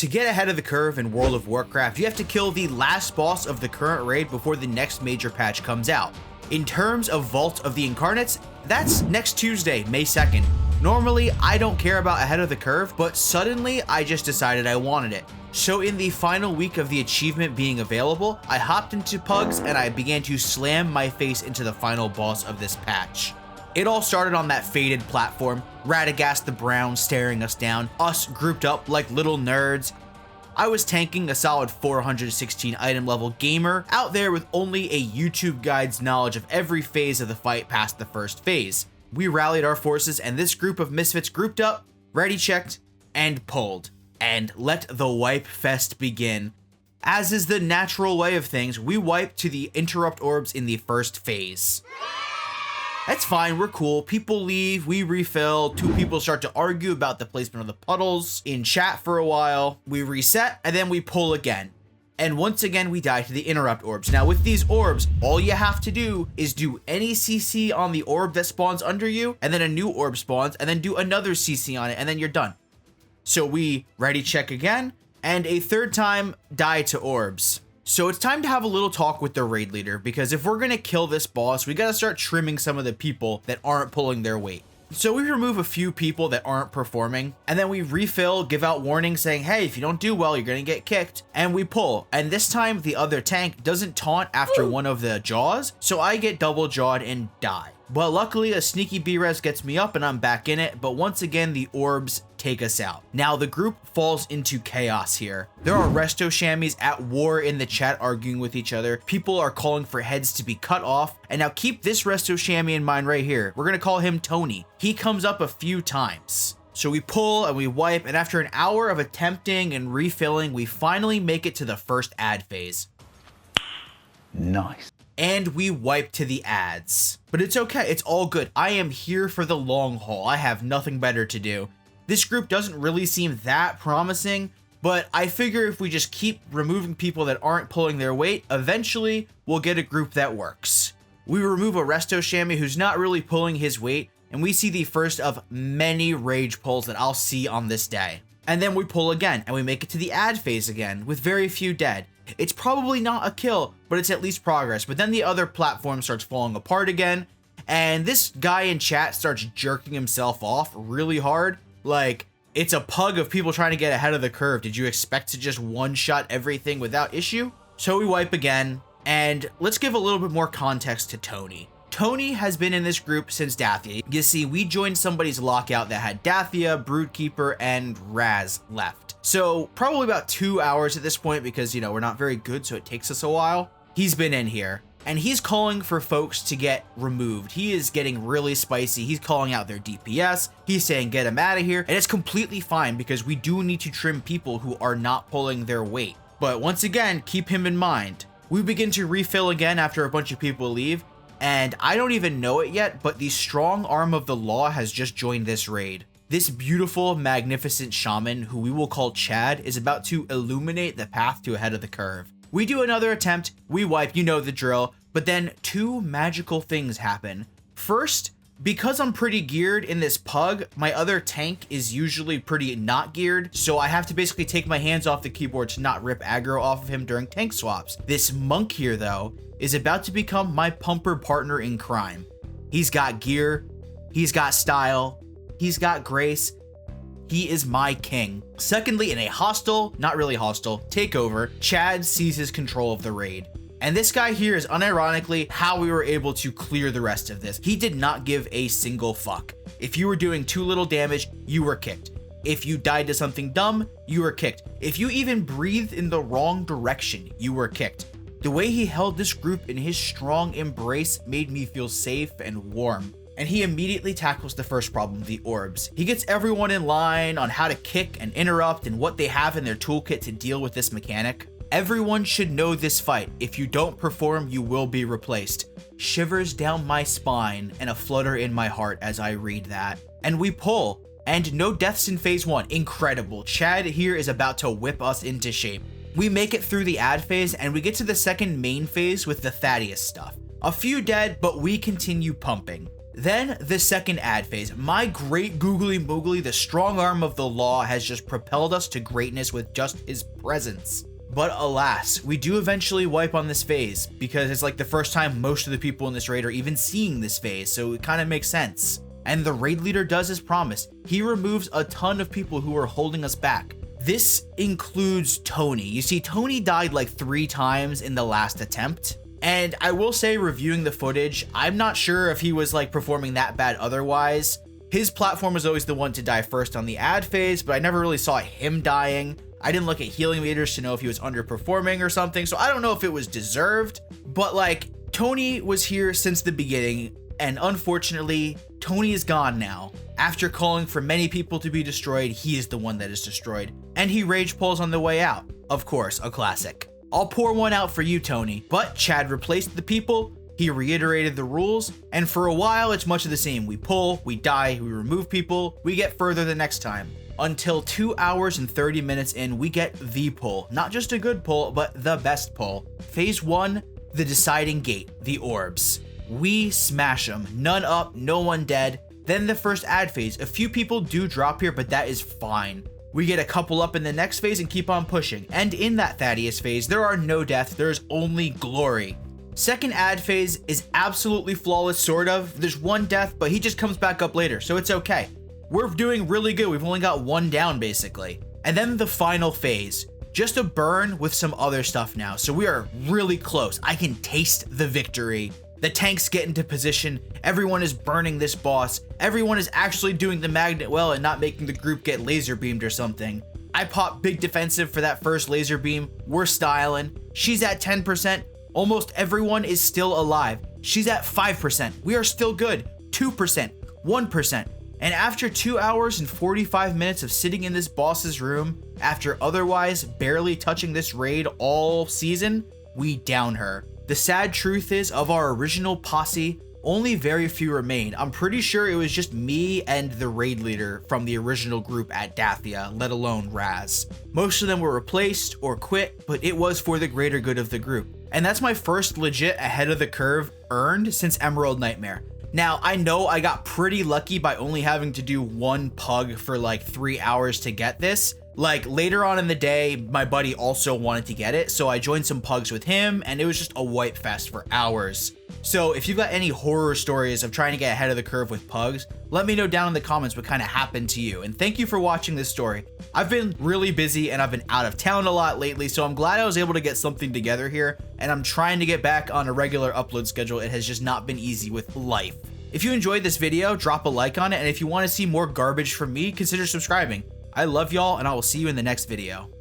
to get ahead of the curve in World of Warcraft, you have to kill the last boss of the current raid before the next major patch comes out. In terms of Vault of the Incarnates, that's next Tuesday, May 2nd. Normally, I don't care about ahead of the curve, but suddenly I just decided I wanted it. So in the final week of the achievement being available, I hopped into Pugs and I began to slam my face into the final boss of this patch. It all started on that faded platform, Radagast the Brown staring us down, us grouped up like little nerds. I was tanking a solid 416 item level gamer out there with only a YouTube guide's knowledge of every phase of the fight past the first phase. We rallied our forces and this group of misfits grouped up, ready checked, and pulled. And let the wipe fest begin. As is the natural way of things, we wiped to the interrupt orbs in the first phase. That's fine, we're cool. People leave, we refill, two people start to argue about the placement of the puddles in chat for a while. We reset, and then we pull again. And once again, we die to the interrupt orbs. Now with these orbs, all you have to do is do any CC on the orb that spawns under you, and then a new orb spawns, and then do another CC on it, and then you're done. So we ready check again, and a third time die to orbs. So it's time to have a little talk with the raid leader, because if we're gonna kill this boss, we gotta start trimming some of the people that aren't pulling their weight. So we remove a few people that aren't performing, and then we refill, give out warnings saying, hey, if you don't do well, you're gonna get kicked, and we pull. And this time the other tank doesn't taunt after one of the jaws, so I get double jawed and die. But luckily a sneaky B-res gets me up and I'm back in it, but once again the orbs take us out. Now the group falls into chaos here. There are resto shammies at war in the chat arguing with each other. People are calling for heads to be cut off. And now keep this resto shammy in mind right here. We're gonna call him Tony. He comes up a few times. So we pull and we wipe, and after an hour of attempting and refilling, we finally make it to the first ad phase. Nice. And we wipe to the ads. But it's okay, it's all good. I am here for the long haul. I have nothing better to do. This group doesn't really seem that promising, but I figure if we just keep removing people that aren't pulling their weight, eventually we'll get a group that works. We remove a resto shammy who's not really pulling his weight, and we see the first of many rage pulls that I'll see on this day. And then we pull again, and we make it to the ad phase again, with very few dead. It's probably not a kill, but it's at least progress. But then the other platform starts falling apart again, and this guy in chat starts jerking himself off really hard. Like, it's a pug of people trying to get ahead of the curve. Did you expect to just one-shot everything without issue? So we wipe again, and let's give a little bit more context to Tony. Tony has been in this group since Dathia. You see, we joined somebody's lockout that had Dathia, Broodkeeper, and Raz left. So probably about 2 hours at this point because, you know, we're not very good, so it takes us a while. He's been in here. And he's calling for folks to get removed. He is getting really spicy. He's calling out their DPS. He's saying, get him out of here. And it's completely fine because we do need to trim people who are not pulling their weight. But once again, keep him in mind. We begin to refill again after a bunch of people leave. And I don't even know it yet, but the strong arm of the law has just joined this raid. This beautiful, magnificent shaman, who we will call Chad, is about to illuminate the path to ahead of the curve. We do another attempt, we wipe, you know the drill, but then two magical things happen. First, because I'm pretty geared in this pug, my other tank is usually pretty not geared, so I have to basically take my hands off the keyboard to not rip aggro off of him during tank swaps. This monk here, though, is about to become my pumper partner in crime. He's got gear, he's got style, he's got grace. He is my king. Secondly, in a hostile, not really hostile, takeover, Chad seizes control of the raid. And this guy here is unironically how we were able to clear the rest of this. He did not give a single fuck. If you were doing too little damage, you were kicked. If you died to something dumb, you were kicked. If you even breathed in the wrong direction, you were kicked. The way he held this group in his strong embrace made me feel safe and warm. And he immediately tackles the first problem, the orbs. He gets everyone in line on how to kick and interrupt and what they have in their toolkit to deal with this mechanic. Everyone should know this fight. If you don't perform, you will be replaced. Shivers down my spine and a flutter in my heart as I read that. And we pull. And no deaths in phase 1. Incredible. Chad here is about to whip us into shape. We make it through the ad phase and we get to the second main phase with the Thaddeus stuff. A few dead, but we continue pumping. Then the second ad phase. My great googly moogly, the strong arm of the law has just propelled us to greatness with just his presence. But alas, we do eventually wipe on this phase because it's like the first time most of the people in this raid are even seeing this phase, so it kind of makes sense. And the raid leader does his promise. He removes a ton of people who are holding us back. This includes Tony. You see, Tony died like 3 times in the last attempt. And I will say, reviewing the footage, I'm not sure if he was like performing that bad otherwise. His platform was always the one to die first on the ad phase, but I never really saw him dying. I didn't look at healing meters to know if he was underperforming or something, so I don't know if it was deserved. But like, Tony was here since the beginning, and unfortunately, Tony is gone now. After calling for many people to be destroyed, he is the one that is destroyed. And he rage pulls on the way out. Of course, a classic. I'll pour one out for you, Tony. But Chad replaced the people, he reiterated the rules, and for a while it's much of the same. We pull, we die, we remove people, we get further the next time. Until 2 hours and 30 minutes in, we get the pull. Not just a good pull, but the best pull. Phase 1, the deciding gate, the orbs. We smash them, none up, no one dead. Then the first ad phase. A few people do drop here, but that is fine. We get a couple up in the next phase and keep on pushing. And in that Thaddeus phase, there are no deaths, there's only glory. Second ad phase is absolutely flawless, sort of. There's 1 death, but he just comes back up later, so it's okay. We're doing really good. We've only got 1 down, basically. And then the final phase. Just a burn with some other stuff now, so we are really close. I can taste the victory. The tanks get into position, everyone is burning this boss, everyone is actually doing the magnet well and not making the group get laser beamed or something. I pop big defensive for that first laser beam, we're styling, she's at 10%, almost everyone is still alive, she's at 5%, we are still good, 2%, 1%, and after 2 hours and 45 minutes of sitting in this boss's room, after otherwise barely touching this raid all season, we down her. The sad truth is, of our original posse, only very few remain. I'm pretty sure it was just me and the raid leader from the original group at Dathia, let alone Raz. Most of them were replaced or quit, but it was for the greater good of the group. And that's my first legit ahead of the curve earned since Emerald Nightmare. Now, I know I got pretty lucky by only having to do 1 pug for like 3 hours to get this. Like later on in the day, my buddy also wanted to get it, so I joined some pugs with him and it was just a wipe fest for hours. So if you've got any horror stories of trying to get ahead of the curve with pugs, let me know down in the comments what kind of happened to you. And thank you for watching this story. I've been really busy and I've been out of town a lot lately, so I'm glad I was able to get something together here, and I'm trying to get back on a regular upload schedule. It has just not been easy with life. If you enjoyed this video, drop a like on it, and if you want to see more garbage from me, consider subscribing. I love y'all, and I will see you in the next video.